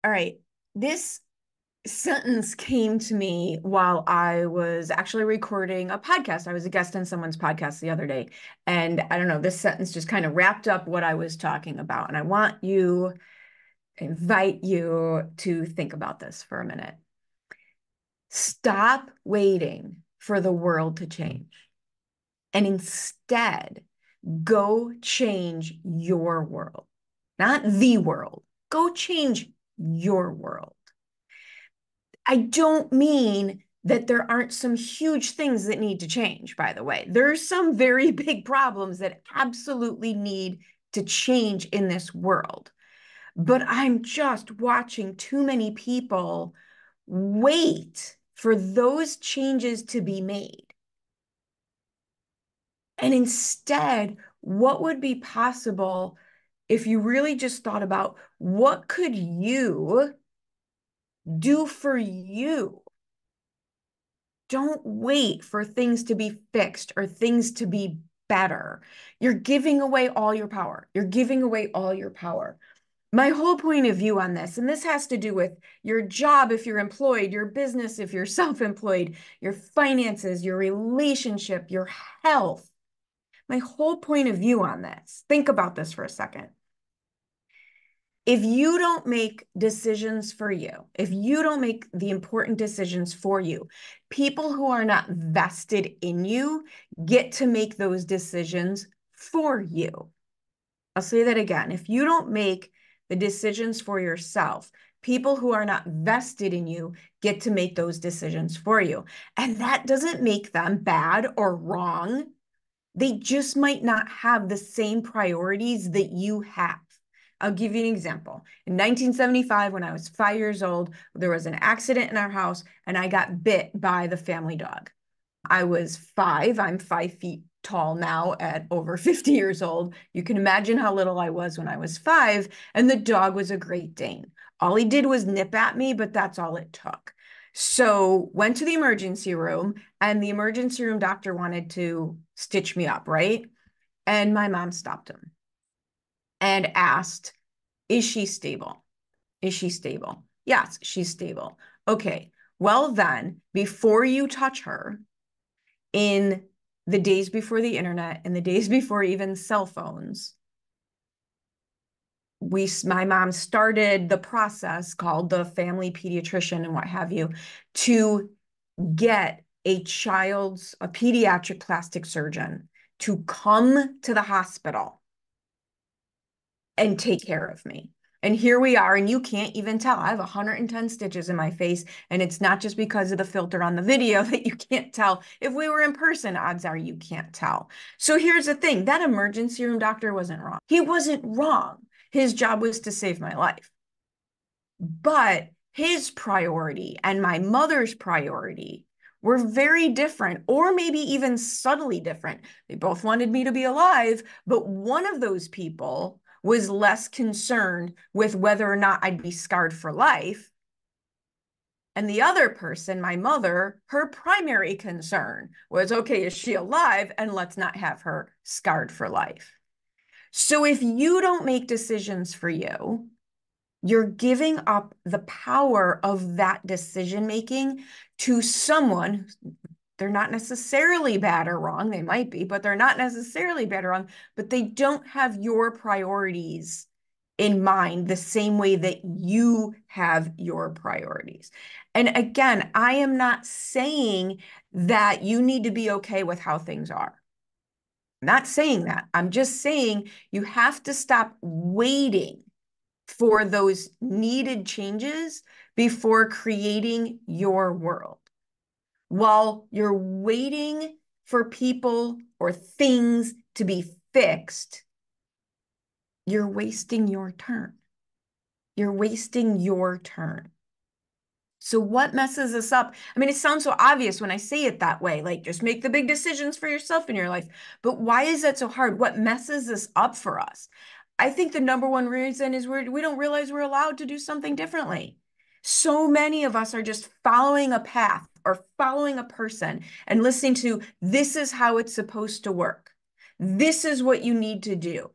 All right. This sentence came to me while I was actually recording a podcast. I was a guest on someone's podcast the other day. And I don't know, this sentence just kind of wrapped up what I was talking about. And invite you to think about this for a minute. Stop waiting for the world to change and instead go change your world, not the world. Go change your world. I don't mean that there aren't some huge things that need to change, by the way. There's some very big problems that absolutely need to change in this world. But I'm just watching too many people wait for those changes to be made. And instead, what would be possible if you really just thought about what could you do for you? Don't wait for things to be fixed or things to be better. You're giving away all your power. You're giving away all your power. My whole point of view on this, and this has to do with your job if you're employed, your business if you're self-employed, your finances, your relationship, your health. My whole point of view on this, think about this for a second. If you don't make decisions for you, if you don't make the important decisions for you, people who are not vested in you get to make those decisions for you. I'll say that again. If you don't make the decisions for yourself, people who are not vested in you get to make those decisions for you. And that doesn't make them bad or wrong. They just might not have the same priorities that you have. I'll give you an example. In 1975, when I was 5 years old, there was an accident in our house and I got bit by the family dog. I was 5. I'm 5 feet tall now at over 50 years old. You can imagine how little I was when I was 5. And the dog was a Great Dane. All he did was nip at me, but that's all it took. So went to the emergency room and the emergency room doctor wanted to stitch me up, right? And my mom stopped him and asked, is she stable? Is she stable? Yes, she's stable. Okay, well then, before you touch her, in the days before the internet and the days before even cell phones, my mom started the process called the family pediatrician and what have you to get a pediatric plastic surgeon to come to the hospital and take care of me. And here we are, and you can't even tell. I have 110 stitches in my face, and it's not just because of the filter on the video that you can't tell. If we were in person, odds are you can't tell. So here's the thing, that emergency room doctor wasn't wrong. He wasn't wrong. His job was to save my life. But his priority and my mother's priority were very different, or maybe even subtly different. They both wanted me to be alive, but one of those people was less concerned with whether or not I'd be scarred for life. And the other person, my mother, her primary concern was, okay, is she alive? And let's not have her scarred for life. So if you don't make decisions for you, you're giving up the power of that decision making to someone. They're not necessarily bad or wrong. They might be, but they're not necessarily bad or wrong, but they don't have your priorities in mind the same way that you have your priorities. And again, I am not saying that you need to be okay with how things are. I'm not saying that. I'm just saying you have to stop waiting for those needed changes before creating your world. While you're waiting for people or things to be fixed, you're wasting your turn. You're wasting your turn. So what messes us up? I mean, it sounds so obvious when I say it that way, like just make the big decisions for yourself in your life. But why is that so hard? What messes this up for us? I think the number one reason is we don't realize we're allowed to do something differently. So many of us are just following a path or following a person and listening to this is how it's supposed to work. This is what you need to do.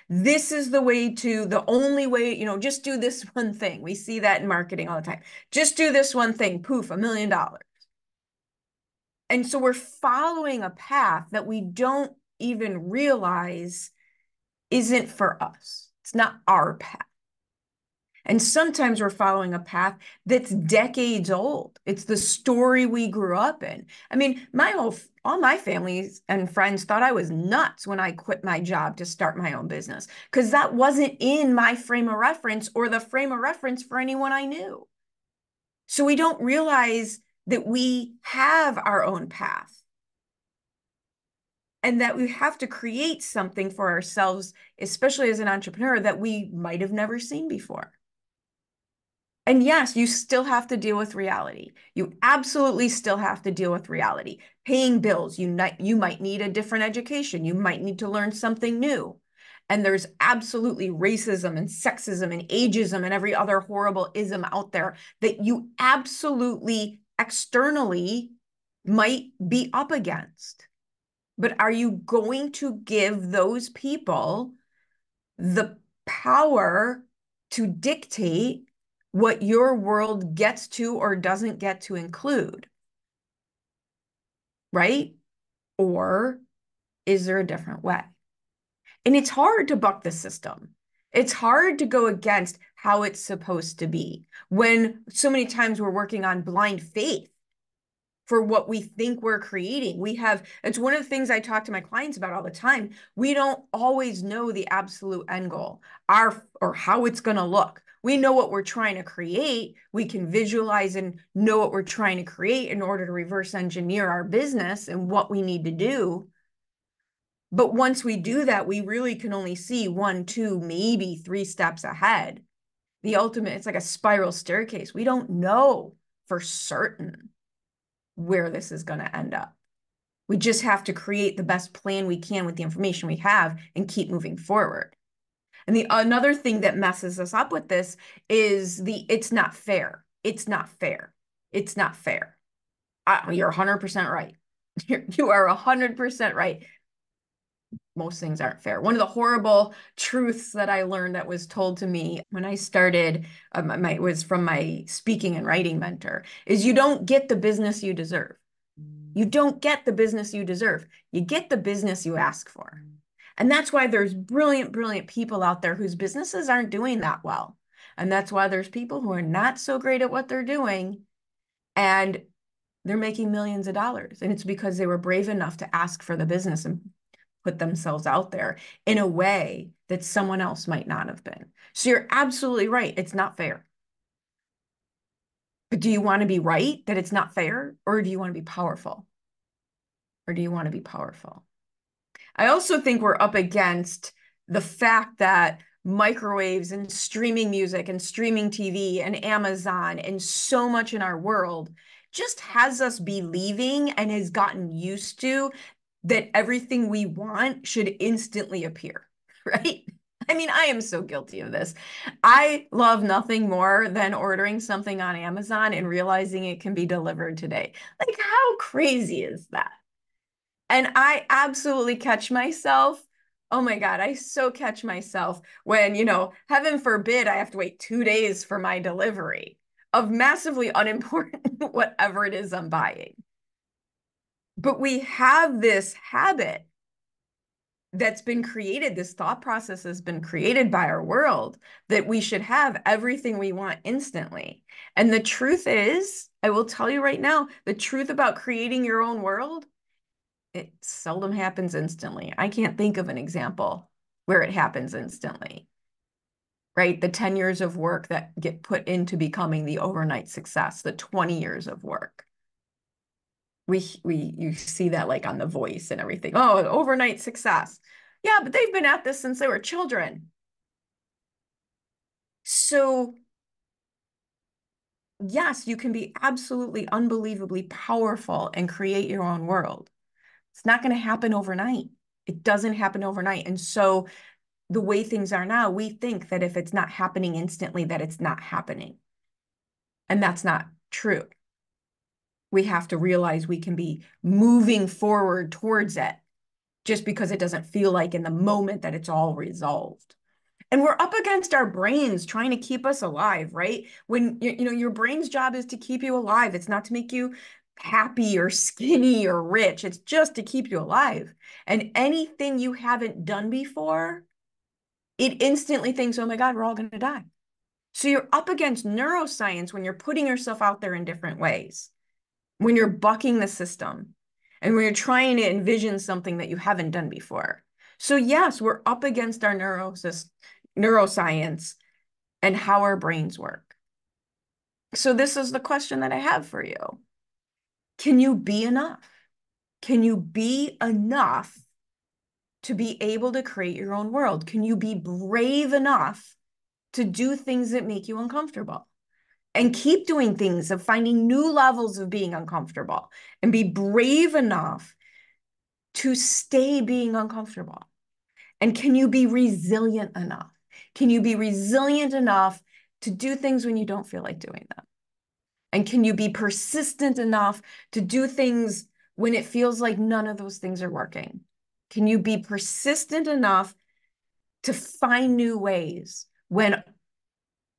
This is the only way, just do this one thing. We see that in marketing all the time. Just do this one thing, poof, $1 million. And so we're following a path that we don't even realize isn't for us. It's not our path. And sometimes we're following a path that's decades old. It's the story we grew up in. I mean, all my families and friends thought I was nuts when I quit my job to start my own business, because that wasn't in my frame of reference or the frame of reference for anyone I knew. So we don't realize that we have our own path and that we have to create something for ourselves, especially as an entrepreneur, that we might have never seen before. And yes, you still have to deal with reality. You absolutely still have to deal with reality. Paying bills, you might need a different education. You might need to learn something new. And there's absolutely racism and sexism and ageism and every other horrible ism out there that you absolutely externally might be up against. But are you going to give those people the power to dictate what your world gets to or doesn't get to include? Right? Or is there a different way? And it's hard to buck the system. It's hard to go against how it's supposed to be when so many times we're working on blind faith for what we think we're creating. It's one of the things I talk to my clients about all the time. We don't always know the absolute end goal, or how it's going to look. We know what we're trying to create. We can visualize and know what we're trying to create in order to reverse engineer our business and what we need to do. But once we do that, we really can only see 1, 2, maybe 3 steps ahead. The ultimate, it's like a spiral staircase. We don't know for certain where this is going to end up. We just have to create the best plan we can with the information we have and keep moving forward. And another thing that messes us up with this is it's not fair. It's not fair. It's not fair. You're 100% right. You are 100% right. Most things aren't fair. One of the horrible truths that I learned that was told to me when I started, was from my speaking and writing mentor, is you don't get the business you deserve. You don't get the business you deserve. You get the business you ask for. And that's why there's brilliant, brilliant people out there whose businesses aren't doing that well. And that's why there's people who are not so great at what they're doing and they're making millions of dollars. And it's because they were brave enough to ask for the business and put themselves out there in a way that someone else might not have been. So you're absolutely right. It's not fair. But do you want to be right that it's not fair? Or do you want to be powerful? Or do you want to be powerful? I also think we're up against the fact that microwaves and streaming music and streaming TV and Amazon and so much in our world just has us believing and has gotten used to that everything we want should instantly appear, right? I mean, I am so guilty of this. I love nothing more than ordering something on Amazon and realizing it can be delivered today. Like, how crazy is that? And I absolutely catch myself. Oh my God, I so catch myself when, heaven forbid, I have to wait 2 days for my delivery of massively unimportant whatever it is I'm buying. But we have this habit that's been created, this thought process has been created by our world that we should have everything we want instantly. And the truth is, I will tell you right now, the truth about creating your own world, it seldom happens instantly. I can't think of an example where it happens instantly, right? The 10 years of work that get put into becoming the overnight success, the 20 years of work. You see that like on The Voice and everything. Oh, overnight success. Yeah, but they've been at this since they were children. So yes, you can be absolutely unbelievably powerful and create your own world. It's not going to happen overnight. It doesn't happen overnight. And so the way things are now, we think that if it's not happening instantly, that it's not happening. And that's not true. We have to realize we can be moving forward towards it just because it doesn't feel like in the moment that it's all resolved. And we're up against our brains trying to keep us alive, right? When your brain's job is to keep you alive. It's not to make you happy or skinny or rich. It's just to keep you alive. And anything you haven't done before, it instantly thinks, oh my God, we're all going to die. So you're up against neuroscience when you're putting yourself out there in different ways, when you're bucking the system, and when you're trying to envision something that you haven't done before. So yes, we're up against our neuroscience and how our brains work. So this is the question that I have for you. Can you be enough? Can you be enough to be able to create your own world? Can you be brave enough to do things that make you uncomfortable? And keep doing things of finding new levels of being uncomfortable and be brave enough to stay being uncomfortable. And can you be resilient enough? Can you be resilient enough to do things when you don't feel like doing them? And can you be persistent enough to do things when it feels like none of those things are working? Can you be persistent enough to find new ways when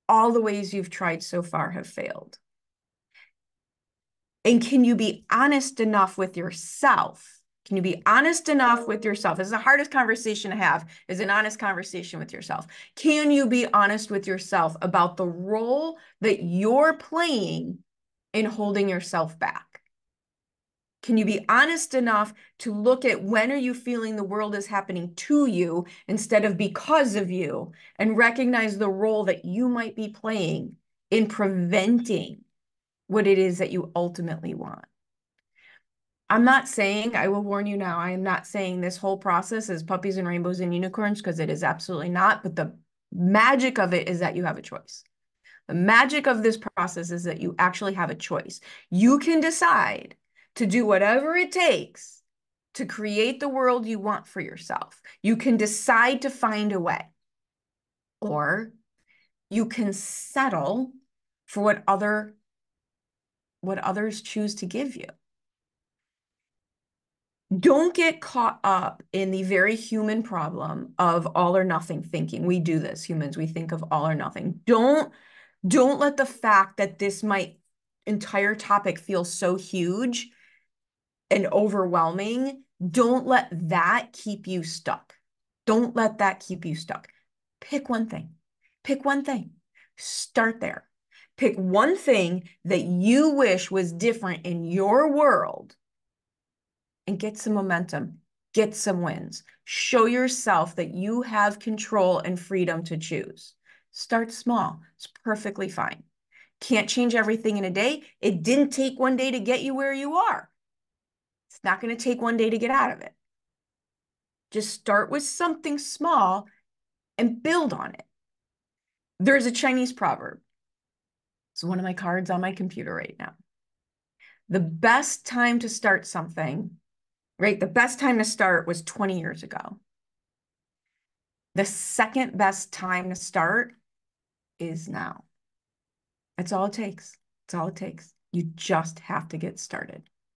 all the ways you've tried so far have failed? And can you be honest enough with yourself? Can you be honest enough with yourself? This is the hardest conversation to have, is an honest conversation with yourself. Can you be honest with yourself about the role that you're playing in holding yourself back? Can you be honest enough to look at when are you feeling the world is happening to you instead of because of you, and recognize the role that you might be playing in preventing what it is that you ultimately want? I'm not saying, I will warn you now, I am not saying this whole process is puppies and rainbows and unicorns, because it is absolutely not. But the magic of it is that you have a choice. The magic of this process is that you actually have a choice. You can decide to do whatever it takes to create the world you want for yourself. You can decide to find a way, or you can settle for what others choose to give you. Don't get caught up in the very human problem of all or nothing thinking. We do this, humans, we think of all or nothing. Don't let the fact that this entire topic feel so huge and overwhelming, don't let that keep you stuck. Don't let that keep you stuck. Pick one thing. Pick one thing. Start there. Pick one thing that you wish was different in your world and get some momentum, get some wins. Show yourself that you have control and freedom to choose. Start small. It's perfectly fine. Can't change everything in a day. It didn't take one day to get you where you are. It's not going to take one day to get out of it. Just start with something small and build on it. There's a Chinese proverb. It's one of my cards on my computer right now. The best time to start something, right? The best time to start was 20 years ago. The second best time to start is now. That's all it takes. That's all it takes. You just have to get started.